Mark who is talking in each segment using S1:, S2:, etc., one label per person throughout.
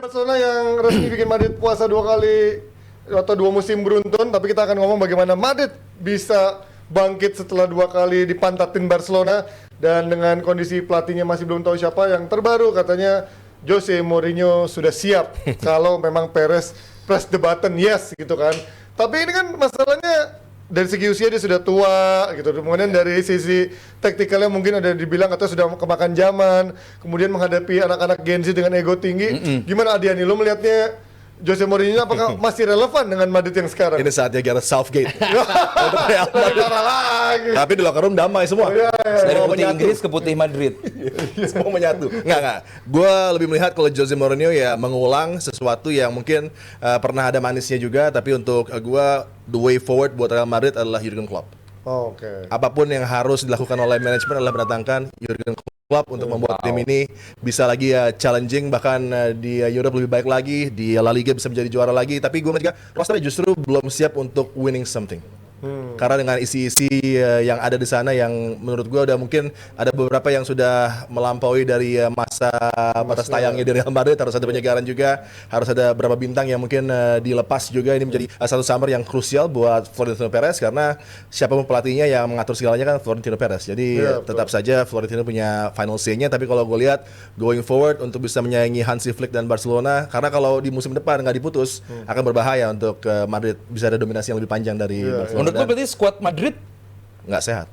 S1: Barcelona yang resmi bikin Madrid puasa 2 kali atau 2 musim beruntun, tapi kita akan ngomong bagaimana Madrid bisa bangkit setelah 2 kali dipantatin Barcelona, dan dengan kondisi pelatihnya masih belum tahu siapa. Yang terbaru katanya Jose Mourinho sudah siap kalau memang Perez press the button yes gitu kan. Tapi ini kan masalahnya dari segi usia dia sudah tua gitu. Kemudian dari sisi taktikalnya mungkin ada dibilang atau sudah kemakan zaman. Kemudian menghadapi anak-anak Gen Z dengan ego tinggi. Gimana Adiani, lo melihatnya Jose Mourinho apakah masih relevan dengan Madrid yang sekarang?
S2: Ini saatnya Gareth Southgate untuk Real Madrid.
S1: lagi.
S2: Tapi di locker room damai semua.
S3: Dari
S2: Semua
S3: putih
S2: menyatu.
S3: Inggris ke putih Madrid.
S2: Semua menyatu. Enggak. Gue lebih melihat kalau Jose Mourinho ya mengulang sesuatu yang mungkin pernah ada manisnya juga. Tapi untuk gue, the way forward buat Real Madrid adalah Jurgen Klopp.
S1: Oke.
S2: Apapun yang harus dilakukan oleh manajemen adalah mendatangkan Jurgen Klopp untuk membuat tim ini bisa lagi challenging, bahkan di Europe lebih baik lagi, di La Liga bisa menjadi juara lagi. Tapi gue juga rosternya justru belum siap untuk winning something. Karena dengan isi-isi yang ada di sana yang menurut gue udah mungkin ada beberapa yang sudah melampaui dari masa batas tayangnya di Real Madrid. Harus ada penyegaran juga, harus ada beberapa bintang yang mungkin dilepas juga. Ini menjadi satu summer yang krusial buat Florentino Perez, karena siapapun pelatihnya yang mengatur segalanya kan Florentino Perez. Jadi tetap saja Florentino punya final say-nya. Tapi kalau gue lihat going forward untuk bisa menyaingi Hansi Flick dan Barcelona, karena kalau di musim depan nggak diputus akan berbahaya untuk Madrid bisa ada dominasi yang lebih panjang dari Barcelona.
S3: Menurut gue berarti squad Madrid
S2: Nggak sehat.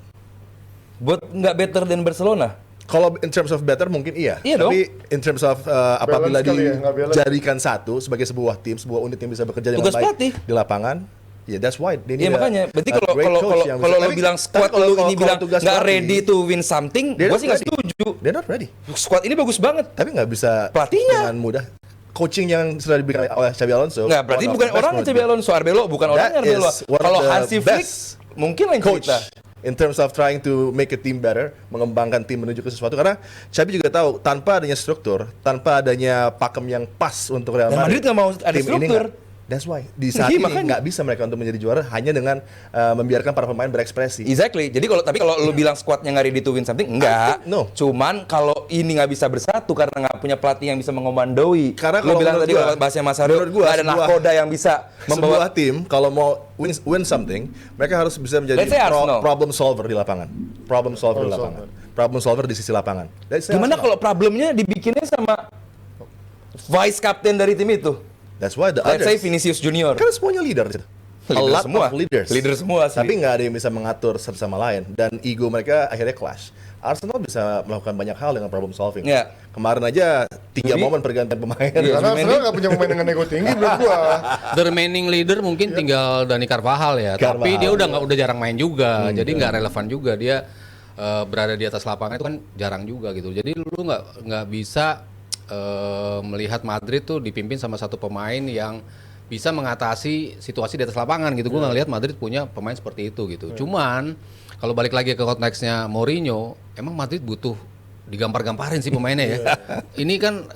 S3: buat nggak better than Barcelona.
S2: Kalau in terms of better mungkin iya.
S3: Iya
S2: Tapi in terms of apabila
S1: Balance kali ya, nggak balance.
S2: dijadikan satu sebagai sebuah tim, sebuah unit yang bisa bekerja dengan
S3: Tugas
S2: baik
S3: pelatih.
S2: di lapangan, ya that's why.
S3: Iya makanya. Berarti kalau lo bilang squad lo ini bilang nggak ready to win something, gue sih nggak setuju.
S2: They're not ready.
S3: Squad ini bagus banget.
S2: Tapi nggak bisa
S3: Pelatihnya.
S2: dengan mudah. Coaching yang sudah diberikan oleh Xabi Alonso.
S3: Nggak, berarti
S2: one of
S3: bukan
S2: the best
S3: orangnya
S2: menurut
S3: Xabi
S2: gue.
S3: Alonso, Arbeloa bukan
S2: That
S3: orangnya Arbeloa.
S2: is one of
S3: Kalau
S2: the
S3: Hansi Flick
S2: best
S3: mungkin lain
S2: coach
S3: cerita.
S2: in terms of trying to make a team better, mengembangkan tim menuju ke sesuatu. Karena Xabi juga tahu tanpa adanya struktur, tanpa adanya pakem yang pas untuk Real
S3: Dan Madrid nggak mau ada
S2: tim ini
S3: struktur.
S2: that's why di saat
S3: Iya,
S2: ini
S3: makanya.
S2: nggak bisa mereka untuk menjadi juara hanya dengan membiarkan para pemain berekspresi.
S3: Exactly. Jadi kalau lu bilang squadnya nggak ready to win something, enggak.
S2: No.
S3: Cuman kalau ini nggak bisa bersatu karena nggak punya pelatih yang bisa mengomandoi.
S2: Karena
S3: lu
S2: kalau
S3: bilang
S2: menurut
S3: tadi
S2: gua-
S3: kalau bahasanya Mas Aryo,
S2: menurut gua
S3: nggak ada
S2: sebuah-
S3: nakoda yang bisa
S2: Sebuah
S3: membawa.
S2: tim kalau mau win something, mereka harus bisa menjadi
S3: Let's say Arsenal.
S2: problem solver di lapangan. Problem solver di lapangan. Problem solver di sisi lapangan. Let's say
S3: Gimana
S2: Arsenal.
S3: kalau problemnya dibikinnya sama vice captain dari tim itu?
S2: That's why the
S3: Let's say
S2: others.
S3: Vinicius Junior.
S2: Kan semuanya leader. A
S3: Leader
S2: lot
S3: semua.
S2: of leaders.
S3: Leader semua sih.
S2: Tapi nggak ada yang bisa mengatur satu sama lain. Dan ego mereka akhirnya clash. Arsenal bisa melakukan banyak hal dengan problem solving.
S3: Iya.
S2: Kemarin aja 3
S3: Jadi-
S2: momen pergantian pemain.
S3: Iya.
S1: Karena
S3: Zubimendi.
S1: Arsenal nggak punya pemain dengan ego tinggi menurut gua.
S4: The remaining leader mungkin tinggal Dani Carvajal ya, tapi
S2: Carvajal,
S4: dia udah jarang main juga, jadi nggak relevan juga dia berada di atas lapangan itu kan jarang juga gitu. Jadi lu nggak bisa melihat Madrid tuh dipimpin sama satu pemain yang bisa mengatasi situasi di atas lapangan gitu. Gue nggak lihat Madrid punya pemain seperti itu gitu. Cuman kalau balik lagi ke konteksnya Mourinho, emang Madrid butuh digampar-gamparin sih pemainnya ya. Ini kan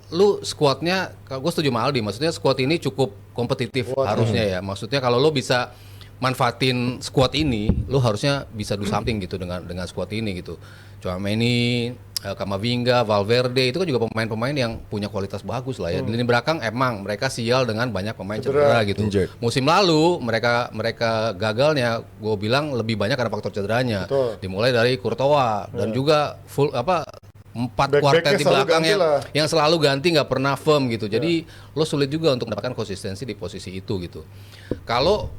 S4: lu skuadnya, gue setuju sama Aldi, maksudnya skuad ini cukup kompetitif harusnya ya. Maksudnya kalau lu bisa manfaatin skuad ini, lu harusnya bisa do something gitu dengan skuad ini gitu. Tchouaméni, Camavinga, Valverde itu kan juga pemain-pemain yang punya kualitas bagus lah ya. Di lini belakang emang mereka sial dengan banyak pemain cedera gitu.
S2: Injured.
S4: Musim lalu mereka gagalnya, gue bilang lebih banyak karena faktor cederanya.
S1: Betul.
S4: Dimulai dari Courtois dan juga empat
S1: Back-backnya
S4: kuartet di
S1: selalu
S4: belakang
S1: ganti lah.
S4: yang selalu ganti nggak pernah firm gitu. Jadi lo sulit juga untuk mendapatkan konsistensi di posisi itu gitu. Kalau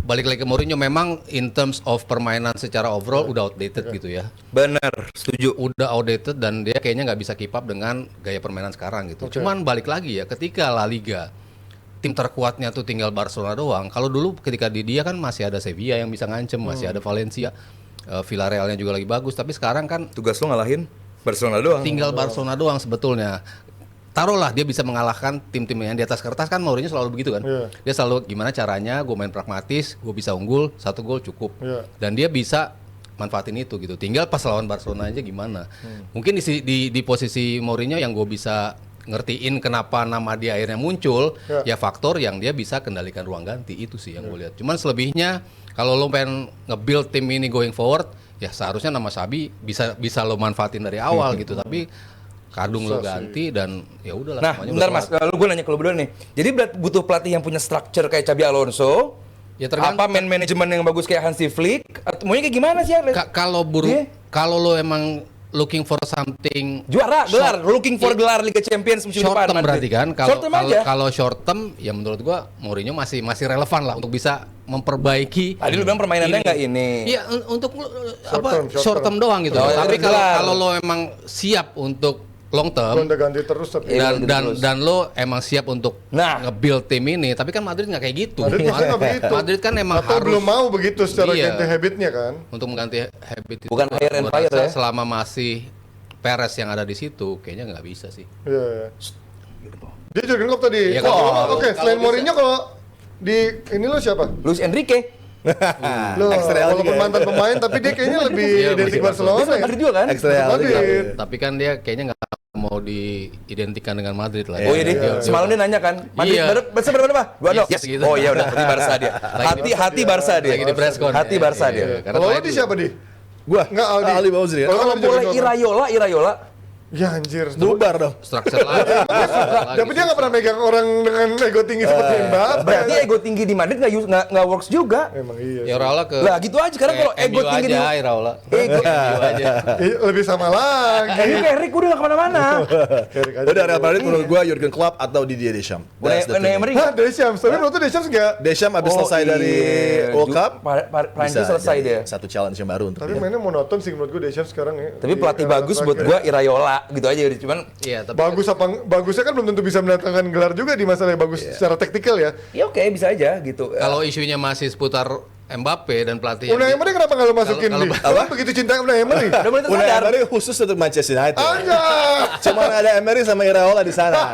S4: balik lagi ke Mourinho, memang in terms of permainan secara overall udah outdated gitu ya.
S3: Bener, setuju.
S4: Udah outdated dan dia kayaknya nggak bisa keep up dengan gaya permainan sekarang gitu. Cuman balik lagi ya, ketika La Liga tim terkuatnya tuh tinggal Barcelona doang. Kalau dulu ketika di dia kan masih ada Sevilla yang bisa ngancem, masih ada Valencia, Villarrealnya juga lagi bagus. Tapi sekarang kan
S3: Tugas lo ngalahin Barcelona doang.
S4: tinggal Barcelona doang sebetulnya. Taruhlah dia bisa mengalahkan tim-tim yang di atas kertas, kan Mourinho selalu begitu kan.
S1: Iya.
S4: Dia selalu gimana caranya gue main pragmatis, gue bisa unggul, 1 gol cukup.
S1: Iya.
S4: Dan dia bisa manfaatin itu gitu. Tinggal pas lawan Barcelona aja gimana. Mungkin di posisi Mourinho yang gue bisa ngertiin kenapa nama dia akhirnya muncul, ya faktor yang dia bisa kendalikan ruang ganti itu sih yang gue lihat. Cuman selebihnya kalau lo pengen nge-build tim ini going forward, ya seharusnya nama Xabi bisa lo manfaatin dari awal gitu. Tapi kadung lo ganti dan ya udahlah.
S3: Nah,
S4: semuanya
S3: bentar Mas,
S4: berkelar.
S3: lalu gue nanya kalau berdua nih. Jadi butuh pelatih yang punya structure kayak Xabi Alonso.
S4: Ya tergantung.
S3: Apa manajemen yang bagus kayak Hansi Flick? Atau maunya kayak gimana sih? Iya.
S4: Kalau lo emang looking for something
S3: Juara, gelar, looking for gelar Liga Champions musim
S4: short
S3: depan.
S4: term berarti kan.
S3: Short term aja.
S4: Kalau short term ya menurut gua Mourinho masih relevan lah untuk bisa memperbaiki.
S3: Tadi lu bilang permainannya nggak ini.
S4: Iya, untuk
S1: Short
S4: short term doang gitu.
S3: Oh,
S4: Tapi
S3: gelar.
S4: kalau lo emang siap untuk long term
S1: Ronda ganti terus tapi
S4: dan lo emang siap untuk
S3: Nah.
S4: nge-build tim ini, tapi kan Madrid nggak kayak gitu.
S1: Madrid maksudnya nggak begitu.
S4: Madrid kan emang
S1: atau
S4: harus
S1: belum mau begitu secara
S4: Iya.
S1: ganti habitnya kan.
S4: untuk mengganti habit itu.
S3: Bukan hire and
S4: Gua
S3: fire
S4: rasa
S3: ya.
S4: selama masih Perez yang ada di situ, kayaknya nggak bisa sih.
S1: Iya. Dia Jurgen Klopp tadi.
S4: Iya,
S1: Wah,
S4: kalau-
S1: oke, selain
S4: kalau
S1: Mourinho kalau di ini lo siapa?
S3: Luis Enrique.
S1: Lo
S2: Extra
S1: walaupun
S2: juga ya.
S1: mantan pemain tapi dia kayaknya lebih
S4: Iya,
S1: identik
S4: betul.
S1: Barcelona
S3: Dia sama
S1: ya.
S3: Madrid juga kan?
S2: Extra Real juga.
S1: Madrid.
S4: Tapi kan dia kayaknya nggak mau diidentikan dengan Madrid lah.
S3: Oh iya deh,
S4: Dia-
S3: semalam dia nanya kan, Madrid
S4: Iya.
S3: berapa? 2-0.
S4: Yes, gitu.
S3: Oh iya udah, berarti Barca dia. Hati Barca dia.
S4: Lagi di press con.
S3: Hati Barca dia.
S4: Karena
S1: Kalau lo
S4: terakhir
S1: di siapa di?
S2: Gua
S1: Nggak, Aldi.
S2: Ali Bauzri ya.
S1: Kalau
S3: Kalau
S1: kan Jurgen
S3: boleh
S1: Klopp.
S3: Irayola.
S1: Ya anjir.
S2: Bubar dong.
S4: structure lagi.
S1: Tapi dia nggak pernah megang orang dengan ego tinggi seperti Mbappe.
S3: Berarti ego tinggi di Madrid nggak works juga.
S1: Emang iya.
S4: Ya Iraola ke
S3: Lah gitu aja, sekarang kalau ego
S4: MU
S3: tinggi di
S4: aja Iraola.
S3: Ego.
S4: MU aja.
S1: Lebih sama lagi.
S3: Erik udah nggak kemana-mana.
S1: Erik aja.
S2: Udah Real Madrid menurut gua Jurgen Klopp atau Didier Deschamps. That's the thing.
S3: Emery
S1: Hah, Deschamps. Tapi menurut tuh Deschamps nggak.
S2: Deschamps abis selesai dari World Cup,
S3: Prancis
S2: bisa
S3: selesai
S2: jadi
S3: dia.
S2: satu challenge yang baru untuk
S1: Tapi
S2: dia.
S1: mainnya monoton sih menurut gue Deschamps sekarang ya.
S3: Tapi pelatih
S1: Di
S3: bagus
S1: era
S3: buat
S1: terakhir.
S3: gua Irayola gitu aja, cuman
S4: Iya, tapi
S1: Bagusnya kan belum tentu bisa mendatangkan gelar juga di masalah yang bagus secara taktikal ya.
S3: ya oke bisa aja gitu.
S4: kalau isunya masih seputar Mbappe dan pelatih
S1: Unai Emery kenapa nggak lo masukin
S4: kalau-
S1: di? Lo begitu cinta Unai Emery?
S3: Udah mulai
S2: Unai
S3: tersadar.
S2: Emery khusus untuk Manchester United.
S1: Anjay!
S2: Cuma ada Emery sama Iraola di sana.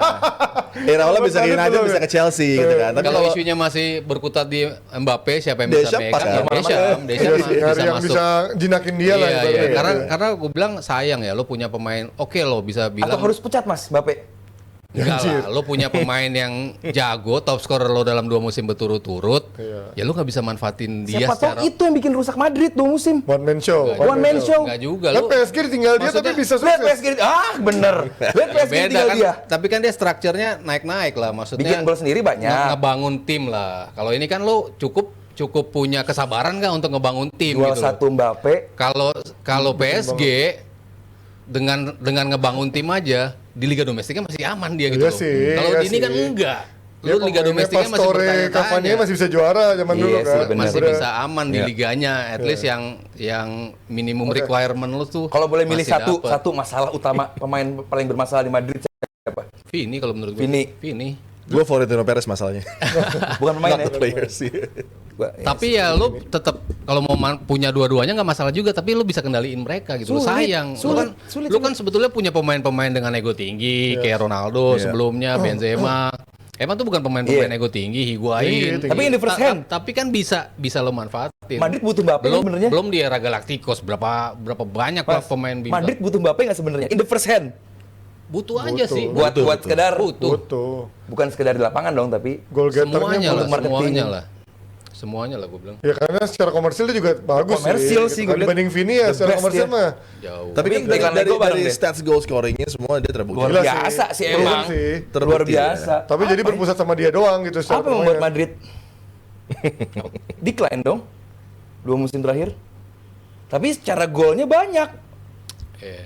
S2: Iraola bisa ke United, bisa ke Chelsea gitu kan. Tapi
S4: kalau
S2: kalau
S4: isunya masih berkutat di Mbappe, siapa yang bisa
S2: Deschamps
S4: megang?
S2: pas
S4: Ya,
S2: kan?
S4: Deschamps
S1: Iya sih,
S4: bisa
S1: yang
S4: masuk.
S1: bisa jinakin dia lah.
S4: Iya,
S1: ibaratnya.
S4: iya. Karena gue bilang sayang ya, lo punya pemain, oke lo bisa bilang
S3: Atau harus pecat Mas Mbappe.
S4: enggak lah, lo punya pemain yang jago, top scorer lo dalam 2 musim berturut-turut,
S1: Iya.
S4: ya lo nggak bisa manfaatin dia
S3: Siapa
S4: secara
S3: tahu itu yang bikin rusak Madrid 2 musim.
S1: One man show.
S3: One man show.
S4: Enggak juga
S1: Kan
S4: lo.
S1: PSG ditinggal dia tapi
S4: Maksudnya-
S1: bisa
S3: Lihat
S1: sukses.
S3: PSG, bener. Lihat
S4: Ya
S3: PSG
S4: beda
S3: tinggal
S4: kan,
S3: dia.
S4: tapi kan dia strukturnya naik-naik lah, maksudnya
S3: Bikin gol sendiri banyak.
S4: ngebangun tim lah. Kalau ini kan lo cukup punya kesabaran nggak untuk ngebangun tim
S3: Jual
S4: gitu.
S3: satu Mbappe.
S4: Kalau PSG dengan ngebangun tim aja di Liga Domestiknya masih aman dia gitu.
S1: Iya
S4: loh.
S1: sih,
S4: Kalau
S1: iya
S4: ini kan
S1: sih.
S4: enggak.
S1: Ya,
S4: Lu Liga Domestiknya masih
S1: Pastore, Cavani
S4: bertanya-tanya.
S1: masih bisa juara zaman
S3: Iya
S1: dulu
S3: sih,
S1: kan.
S3: bener.
S4: Masih
S1: Udah.
S4: bisa aman di liganya, at least yang minimum requirement lu tuh.
S3: Kalau boleh milih
S4: masih
S3: satu
S4: dapet.
S3: satu masalah utama pemain paling bermasalah di Madrid siapa?
S4: Vini kalau menurut gue.
S3: Vini.
S2: gue Florentino Perez masalahnya.
S3: Bukan pemain
S2: Not
S3: ya.
S2: the players sih.
S4: Tapi ya lu tetap kalau mau punya dua-duanya nggak masalah juga, tapi lu bisa kendaliin mereka gitu. Lu
S3: Sulit,
S4: sayang.
S3: sulit,
S4: Lu kan sebetulnya punya pemain-pemain dengan ego tinggi kayak Ronaldo sebelumnya, Benzema. Emang tuh bukan pemain-pemain
S3: Iya.
S4: ego tinggi, Higuain.
S3: Tapi in the first hand.
S4: Tapi kan bisa lo manfaatin.
S3: Madrid butuh Mbappe
S4: belum
S3: sebenarnya.
S4: belum di era Galacticos berapa banyak
S3: Mas,
S4: pemain bintang.
S3: Madrid butuh Mbappe nggak sebenarnya? In the first hand.
S4: Butuh aja sih.
S3: Buat sekedar
S1: Butuh.
S3: bukan sekedar di lapangan dong, tapi
S1: Goal getternya
S4: Semuanya lah,
S3: untuk marketing.
S4: semuanya lah gue bilang.
S1: Ya karena secara komersil dia juga bagus
S3: Komersil sih,
S1: gitu.
S3: gue bilang.
S1: Dibanding Vini ya
S3: The
S1: secara
S3: best
S1: komersil
S3: dia.
S1: mah
S4: Jauh.
S2: Tapi kan
S3: Tapi iklan
S2: dari
S3: Lego bareng
S2: dari
S3: deh.
S2: stats goal scoringnya semua dia terbukti.
S3: luar
S1: Gila
S3: biasa sih
S1: Keren
S3: emang.
S1: sih.
S3: Luar biasa.
S1: Tapi jadi berpusat sama dia doang gitu secara
S3: Apa yang membuat
S1: permainan.
S3: Madrid decline dong 2 musim terakhir? Tapi secara golnya banyak.
S4: Iya.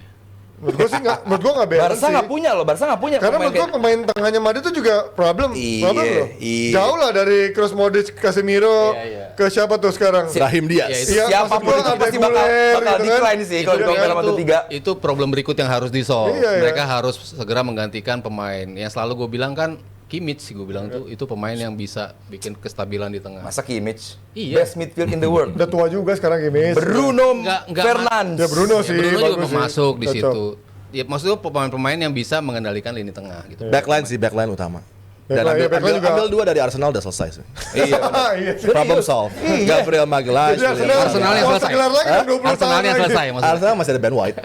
S1: Menurut gua sih menurut gua nggak balance
S3: Barca
S1: sih.
S3: nggak punya loh, Barca nggak punya.
S1: Karena
S3: pemain
S1: menurut gua
S3: kayak-
S1: pemain tengahnya Madrid itu juga problem
S3: Iya,
S1: loh.
S3: iya.
S1: Jauh lah dari Kroos, Modric, Casemiro ke siapa tuh sekarang?
S2: Rahim Diaz.
S4: Ya, itu
S1: Iya,
S3: siapapun
S1: maksud gua
S3: itu
S1: ada
S3: pasti bakal
S1: Güler gitu kan.
S3: decline sih kalau di compare sama
S4: itu,
S3: 3.
S4: itu problem berikut yang harus di-solve.
S1: Iya, iya.
S4: Mereka harus segera menggantikan pemain. Yang selalu gue bilang kan Kimmich sih gue bilang tuh itu pemain yang bisa bikin kestabilan di tengah.
S3: Masa Kimmich?
S4: Iya.
S3: Best midfield in the world.
S1: Udah tua juga sekarang Gimis.
S3: Bruno
S4: Nggak,
S3: Fernandes.
S1: Ya Bruno
S4: Ya,
S1: sih
S4: Bruno juga
S1: bagus sih.
S4: masuk di
S1: Cocok.
S4: situ. Ya maksudnya pemain-pemain yang bisa mengendalikan lini tengah gitu.
S2: Backline sih, backline utama. Dan
S1: Backline, backline juga.
S2: ambil 2 dari Arsenal udah selesai sih.
S3: Iya.
S1: Iya sih.
S2: Problem solved. Gabriel Magalhaes.
S1: Jadi
S2: William
S4: Arsenal yang
S1: mau
S4: selesai.
S1: segelar lagi kan 20 tahun
S4: Arsenalnya
S1: lagi.
S4: selesai maksudnya.
S2: Arsenal masih ada Ben White.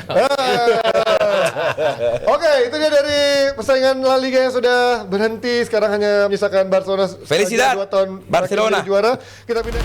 S1: Oke, itu dia dari persaingan La Liga yang sudah berhenti. Sekarang hanya menyisakan Barcelona
S3: Felicidad,
S1: 2 tahun
S3: Barcelona.
S1: terakhir menjadi juara. Kita pindah